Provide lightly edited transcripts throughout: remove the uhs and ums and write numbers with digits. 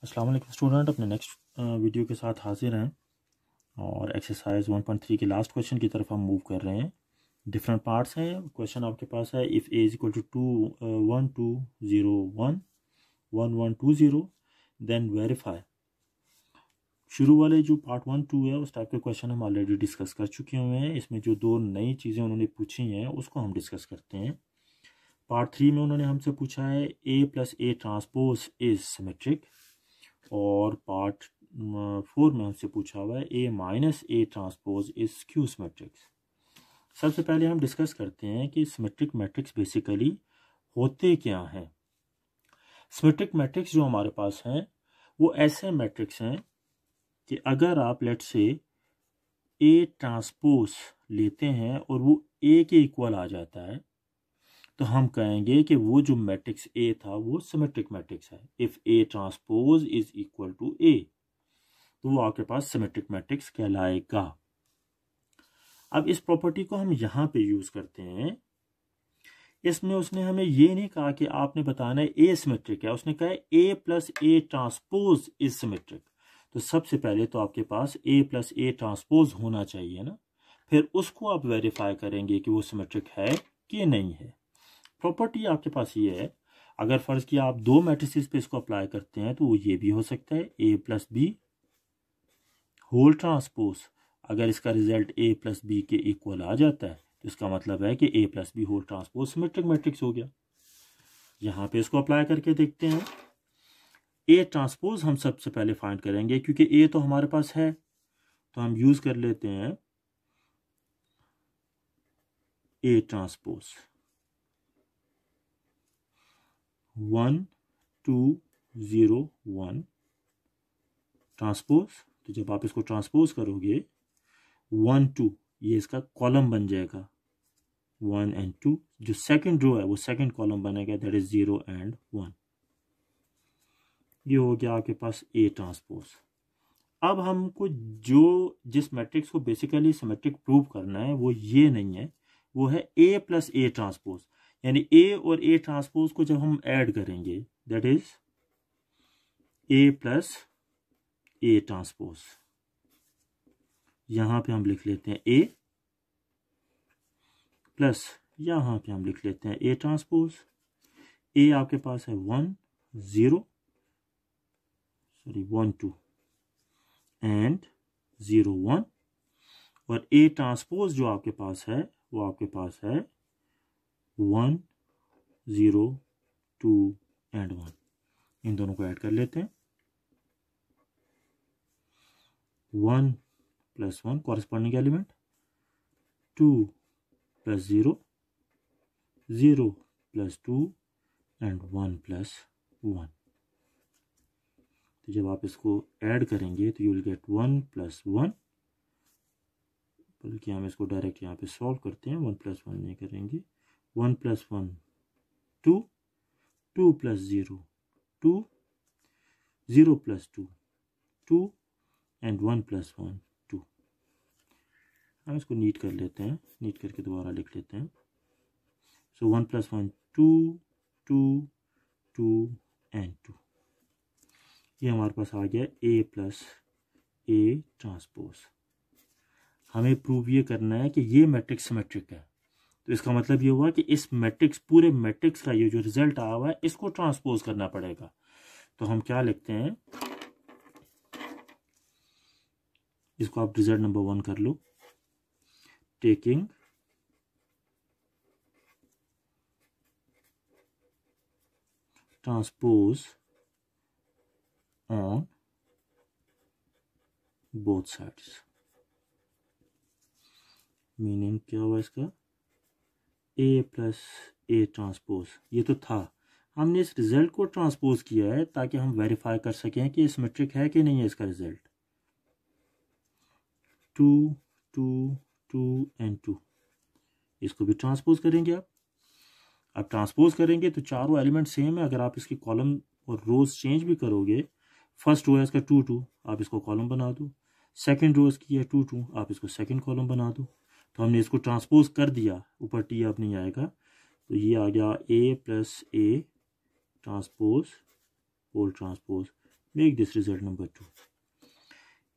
अस्सलाम वालेकुम स्टूडेंट, अपने नेक्स्ट वीडियो के साथ हाजिर हैं और एक्सरसाइज 1.3 के लास्ट क्वेश्चन की तरफ हम मूव कर रहे हैं। डिफरेंट पार्ट्स हैं। क्वेश्चन आपके पास है if A is equal to 1 2 0 1 1 1 2 0 then verify. शुरू वाले जो पार्ट 1 2 है उस टाइप के क्वेश्चन हम ऑलरेडी डिस्कस कर चुके हुए हैं। इसमें जो दो नई चीज़ें उन्होंने पूछी हैं उसको हम डिस्कस करते हैं। पार्ट 3 में उन्होंने हमसे पूछा है A plus A transpose is symmetric, और पार्ट 4 में हमसे पूछा हुआ है A minus A transpose is skew symmetrics. सबसे पहले हम डिस्कस करते हैं कि सिमेट्रिक मैट्रिक्स बेसिकली होते क्या हैं। सिमेट्रिक मैट्रिक्स जो हमारे पास हैं वो ऐसे मैट्रिक्स हैं कि अगर आप लेट से ए ट्रांसपोज लेते हैं और वो ए के इक्वल आ जाता है तो हम कहेंगे कि वो जो मैट्रिक्स ए था वो सिमेट्रिक मैट्रिक्स है। If A transpose is equal to A तो वो आपके पास सिमेट्रिक मैट्रिक्स कहलाएगा। अब इस प्रॉपर्टी को हम यहां पे यूज करते हैं। इसमें उसने हमें ये नहीं कहा कि आपने बताना है ए सिमेट्रिक है, उसने कहा A plus A transpose is symmetric. तो सबसे पहले तो आपके पास ए प्लस ए ट्रांसपोज होना चाहिए ना, फिर उसको आप वेरीफाई करेंगे कि वो सिमेट्रिक है कि नहीं है। प्रॉपर्टी आपके पास ये है, अगर फर्ज किया आप दो मैट्रिसेस पे इसको अप्लाई करते हैं तो वो ये भी हो सकता है A plus B whole transpose. अगर इसका रिजल्ट ए प्लस बी के इक्वल आ जाता है तो इसका मतलब है कि A plus B whole transpose symmetric matrix हो गया। यहां पे इसको अप्लाई करके देखते हैं। ए ट्रांसपोज हम सबसे पहले फाइंड करेंगे क्योंकि ए तो हमारे पास है, तो हम यूज कर लेते हैं ए ट्रांसपोज 1 2 0 1 ट्रांसपोज। तो जब आप इसको ट्रांसपोज करोगे 1 2 ये इसका कॉलम बन जाएगा 1 and 2। जो सेकंड रो है वो सेकंड कॉलम बनेगा, दैट इज 0 and 1। ये हो गया आपके पास ए ट्रांसपोज। अब हमको जिस मैट्रिक्स को बेसिकली सिमेट्रिक प्रूव करना है वो ये नहीं है, वो है ए प्लस ए ट्रांसपोज। यानी ए और ए ट्रांसपोज को जब हम ऐड करेंगे that is a plus A transpose. यहां पे हम लिख लेते हैं ए प्लस यहां पे हम लिख लेते हैं ए ट्रांसपोज। ए आपके पास है 1 2 एंड 0 1, और ए ट्रांसपोज जो आपके पास है वो आपके पास है 1 0 2 एंड 1। इन दोनों को ऐड कर लेते हैं। 1 plus 1 corresponding element, 2 plus 0 0 plus 2 and 1 plus 1। तो जब आप इसको ऐड करेंगे तो यू विल गेट 1 प्लस 1, बल्कि हम इसको डायरेक्ट यहाँ पे सॉल्व करते हैं, 1 प्लस 1 नहीं करेंगे। 1 plus 1 2, 2 plus 0 2, 0 plus 2 2 and 1 plus 1 2। हम इसको नीट कर लेते हैं, नीट करके दोबारा लिख लेते हैं। सो 1 प्लस 1 2 2 2 एंड 2। ये हमारे पास आ गया ए प्लस ए ट्रांसपोज। हमें प्रूव ये करना है कि ये मैट्रिक्स सिमेट्रिक है। तो इसका मतलब ये हुआ कि इस मैट्रिक्स पूरे मैट्रिक्स का ये जो रिजल्ट आया हुआ है इसको ट्रांसपोज करना पड़ेगा। तो हम क्या लिखते हैं, इसको आप रिजल्ट नंबर 1 कर लो। Taking transpose on both sides. Meaning क्या हुआ इसका, ए प्लस ए ट्रांसपोज ये तो था, हमने इस रिजल्ट को ट्रांसपोज किया है ताकि हम वेरीफाई कर सकें कि सिमेट्रिक है कि नहीं है इसका रिजल्ट। 2 2 2 एंड 2, इसको भी ट्रांसपोज करेंगे आप। अब ट्रांसपोज करेंगे तो चारों एलिमेंट सेम है। अगर आप इसकी कॉलम और रोज चेंज भी करोगे, फर्स्ट रो है इसका 2 2, आप इसको कॉलम बना दो। सेकंड रो इसकी है 2 2, आप इसको सेकंड कॉलम बना दो। तो हमने इसको ट्रांसपोज कर दिया, ऊपर टी अब नहीं आएगा, तो ये आ गया A plus A transpose whole transpose make this result number 2।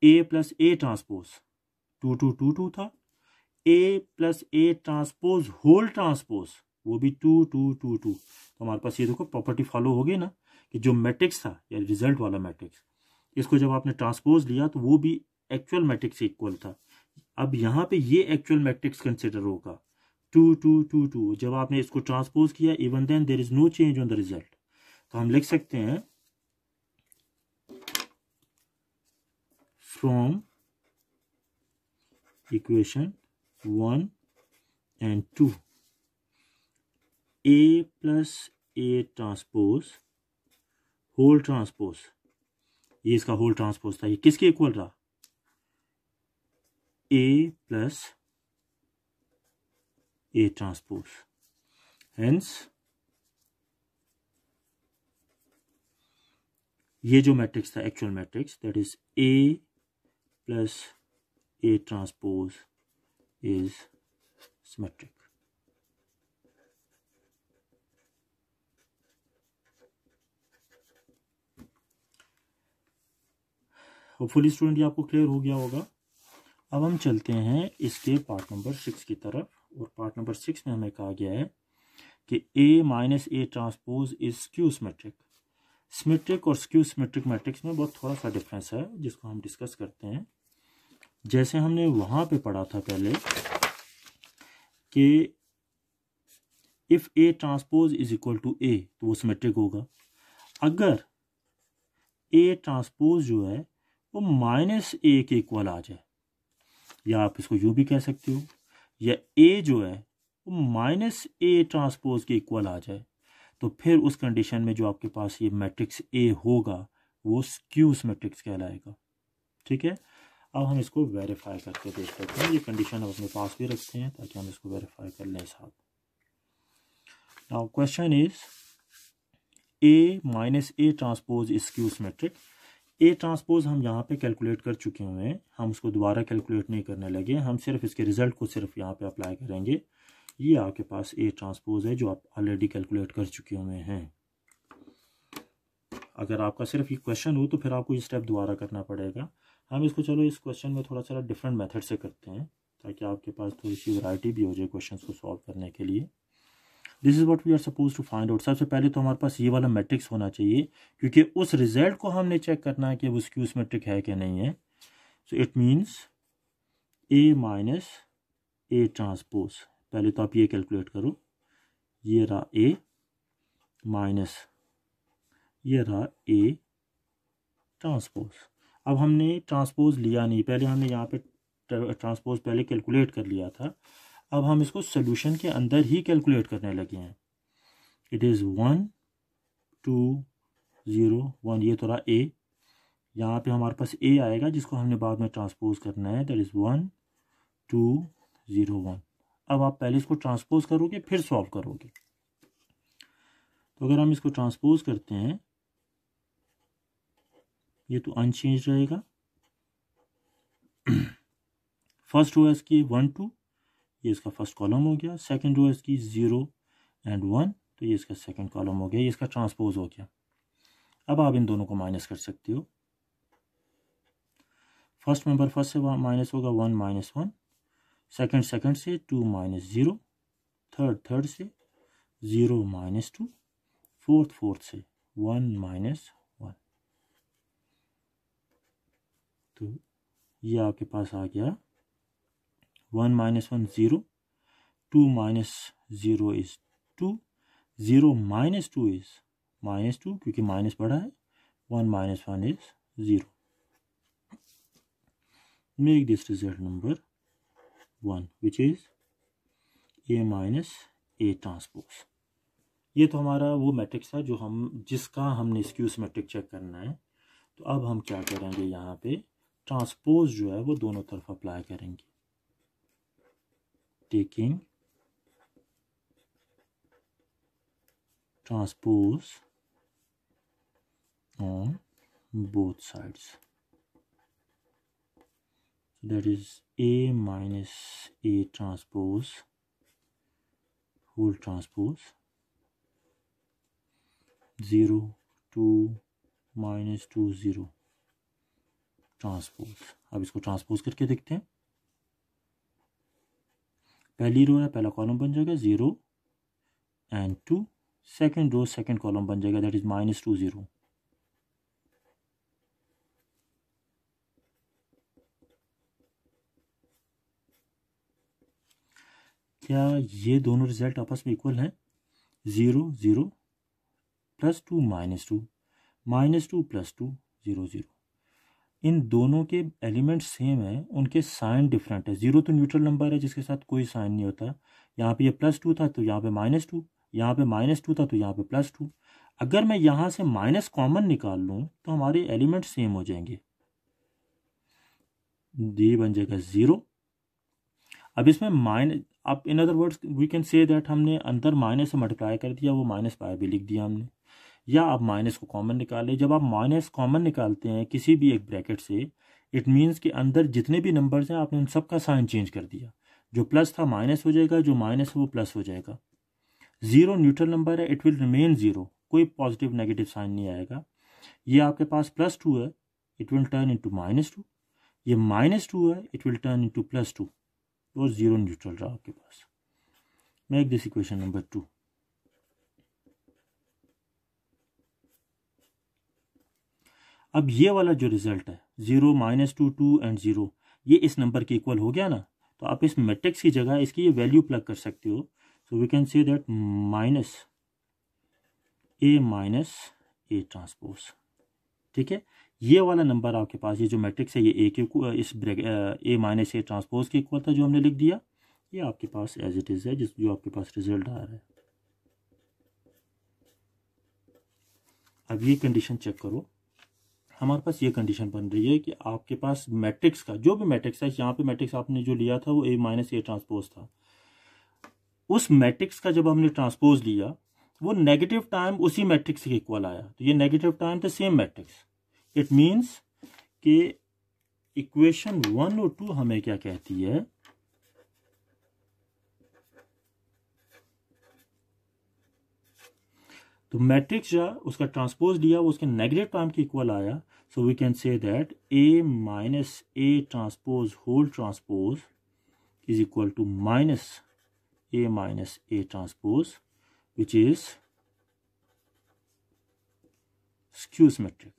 A plus A transpose 2 2 2 2 था, A plus A transpose whole transpose वो भी 2 2 2 2। तो हमारे पास ये देखो प्रॉपर्टी फॉलो हो गई ना कि जो मैट्रिक्स था या रिजल्ट वाला मैट्रिक्स, इसको जब आपने ट्रांसपोज लिया तो वो भी एक्चुअल मैट्रिक्स से इक्वल था। अब यहाँ पे ये एक्चुअल मैट्रिक्स कंसिडर होगा 2 2 2 2। जब आपने इसको ट्रांसपोज किया even then there is no change on the result. तो हम लिख सकते हैं from equation 1 and 2 A plus A transpose whole transpose, ये इसका होल ट्रांसपोज था, ये किसके इक्वल रहा? A plus A transpose. Hence ये जो मैट्रिक्स था actual matrix that is A plus A transpose is symmetric. Hopefully student ये आपको क्लियर हो गया होगा। अब हम चलते हैं इसके पार्ट नंबर 6 की तरफ, और पार्ट नंबर 6 में हमें कहा गया है कि A minus A transpose is skew symmetric. Symmetric और स्क्यू सिमेट्रिक मैट्रिक्स में बहुत थोड़ा सा डिफरेंस है जिसको हम डिस्कस करते हैं। जैसे हमने वहां पे पढ़ा था पहले कि if A transpose is equal to A तो वो सिमेट्रिक होगा। अगर A ट्रांसपोज जो है वो माइनस A के इक्वल आ जाए, या आप इसको यूं भी कह सकते हो, या A जो है वो माइनस A ट्रांसपोज के इक्वल आ जाए, तो फिर उस कंडीशन में जो आपके पास ये मैट्रिक्स A होगा वो स्क्यू मैट्रिक्स कहलाएगा। ठीक है, अब हम इसको वेरीफाई करके देख सकते हैं। ये कंडीशन हम अपने पास भी रखते हैं ताकि हम इसको वेरीफाई कर लें साथ। Now question is A minus A transpose is skew matrix. A transpose हम यहाँ पे कैलकुलेट कर चुके हुए हैं, हम उसको दोबारा कैलकुलेट नहीं करने लगे, हम सिर्फ इसके रिजल्ट को सिर्फ यहाँ पे अप्लाई करेंगे। ये आपके पास A ट्रांसपोज है जो आप ऑलरेडी कैलकुलेट कर चुके हुए हैं। अगर आपका सिर्फ ये क्वेश्चन हो तो फिर आपको ये स्टेप दोबारा करना पड़ेगा। हम इसको चलो इस क्वेश्चन में थोड़ा सा डिफरेंट मेथड से करते हैं ताकि आपके पास थोड़ी सी वैरायटी भी हो जाए क्वेश्चन को सॉल्व करने के लिए। This is what we are suppose to find out. सबसे पहले तो हमारे पास ये वाला मैट्रिक्स होना चाहिए, क्योंकि उस रिजल्ट को हमने चेक करना है कि वो स्क्यू सिमेट्रिक है कि नहीं है। So it means A minus A transpose, पहले तो आप ये कैलकुलेट करो, ये रहा A माइनस ये रहा A ट्रांसपोज। अब हमने ट्रांसपोज लिया नहीं, पहले हमने यहाँ पे ट्रांसपोज पहले कैलकुलेट कर लिया था, अब हम इसको सोल्यूशन के अंदर ही कैलकुलेट करने लगे हैं। इट इज़ 1 2 0 1, ये तो रहा A, यहाँ पे हमारे पास A आएगा जिसको हमने बाद में ट्रांसपोज करना है, दैट इज़ 1 2 0 1। अब आप पहले इसको ट्रांसपोज करोगे फिर सॉल्व करोगे। तो अगर हम इसको ट्रांसपोज करते हैं ये तो अनचेंज रहेगा। फर्स्ट रो है इसकी 1 2, ये इसका फर्स्ट कॉलम हो गया। सेकंड रो है इसकी 0 एंड 1, तो ये इसका सेकंड कॉलम हो गया, ये इसका ट्रांसपोज हो गया। अब आप इन दोनों को माइनस कर सकते हो। फर्स्ट मेंबर फर्स्ट से माइनस होगा 1 माइनस 1, सेकंड से 2 माइनस 0, थर्ड से 0 माइनस 2, फोर्थ से 1 माइनस 1। तो ये आपके पास आ गया 1 minus 1 0, 2 minus 0 is 2, 0 minus 2 is minus 2 क्योंकि माइनस बड़ा है, 1 minus 1 is 0। Make this result number 1 which is A minus A transpose. ये तो हमारा वो मैट्रिक्स था जो जिसका हमने स्क्यू सिमेट्रिक चेक करना है। तो अब हम क्या करेंगे, यहाँ पे ट्रांसपोज जो है वो दोनों तरफ अप्लाई करेंगे, taking transpose on both sides. That is A minus A transpose whole transpose 0 2 -2 0 transpose. अब इसको ट्रांसपोज करके देखते हैं। पहली रो है, पहला कॉलम बन जाएगा 0 and 2, second row second column बन जाएगा, दैट इज -2 0। क्या ये दोनों रिजल्ट आपस में इक्वल हैं? 0 0 +2 -2 -2 +2 0 0। इन दोनों के एलिमेंट सेम है, उनके साइन डिफरेंट है। 0 तो न्यूट्रल नंबर है जिसके साथ कोई साइन नहीं होता। यहाँ पे ये +2 था तो यहाँ पे -2, यहाँ पे -2 था तो यहाँ पे +2। अगर मैं यहाँ से माइनस कॉमन निकाल लूँ तो हमारे एलिमेंट सेम हो जाएंगे, ये बन जाएगा 0। अब इसमें माइनस, अब in other words we can say that हमने अंदर माइनस से मल्टीप्लाई कर दिया, वो माइनस बाय भी लिख दिया हमने। या आप माइनस को कॉमन निकालें। जब आप माइनस कॉमन निकालते हैं किसी भी एक ब्रैकेट से, इट मीन्स कि अंदर जितने भी नंबर्स हैं आपने उन सब का साइन चेंज कर दिया। जो प्लस था माइनस हो जाएगा, जो माइनस है वो प्लस हो जाएगा। 0 न्यूट्रल नंबर है, इट विल रिमेन 0, कोई पॉजिटिव नेगेटिव साइन नहीं आएगा। ये आपके पास +2 है, इट विल टर्न इंटू -2। ये -2 है, इट विल टर्न इंटू +2, और 0 न्यूट्रल रहा आपके पास। Make this equation number 2। अब ये वाला जो रिजल्ट है 0 -2 2 एंड 0, ये इस नंबर के इक्वल हो गया ना, तो आप इस मैट्रिक्स की जगह इसकी ये वैल्यू प्लग कर सकते हो। So we can say that -A transpose. ठीक है, ये वाला नंबर आपके पास, ये जो मैट्रिक्स है ये A के इस A ट्रांसपोज के इक्वल था जो हमने लिख दिया। ये आपके पास एज इट इज़ है, जो आपके पास रिजल्ट आ रहा है। अब ये कंडीशन चेक करो, हमारे पास ये कंडीशन बन रही है कि आपके पास मैट्रिक्स का जो भी मैट्रिक्स है, यहाँ पे मैट्रिक्स आपने जो लिया था वो A ट्रांसपोज था। उस मैट्रिक्स का जब हमने ट्रांसपोज लिया वो नेगेटिव टाइम उसी मैट्रिक्स के इक्वल आया, तो ये negative time the same matrix. It means कि इक्वेशन 1 और 2 हमें क्या कहती है, तो मैट्रिक्स जो उसका ट्रांसपोज लिया वो उसके नेगेटिव टाइम के इक्वल आया। So we can say that A transpose whole transpose is equal to -A transpose which is skew symmetric।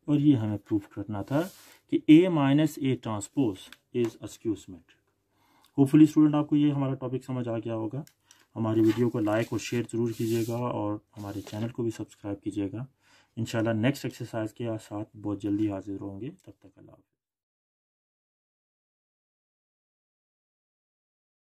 और ये हमें प्रूफ करना था कि A transpose is a skew symmetric. Hopefully student आपको ये हमारा टॉपिक समझ आ गया होगा। हमारी वीडियो को लाइक और शेयर ज़रूर कीजिएगा और हमारे चैनल को भी सब्सक्राइब कीजिएगा। इंशाल्लाह नेक्स्ट एक्सरसाइज के साथ बहुत जल्दी हाजिर होंगे। तब तक अल्लाह।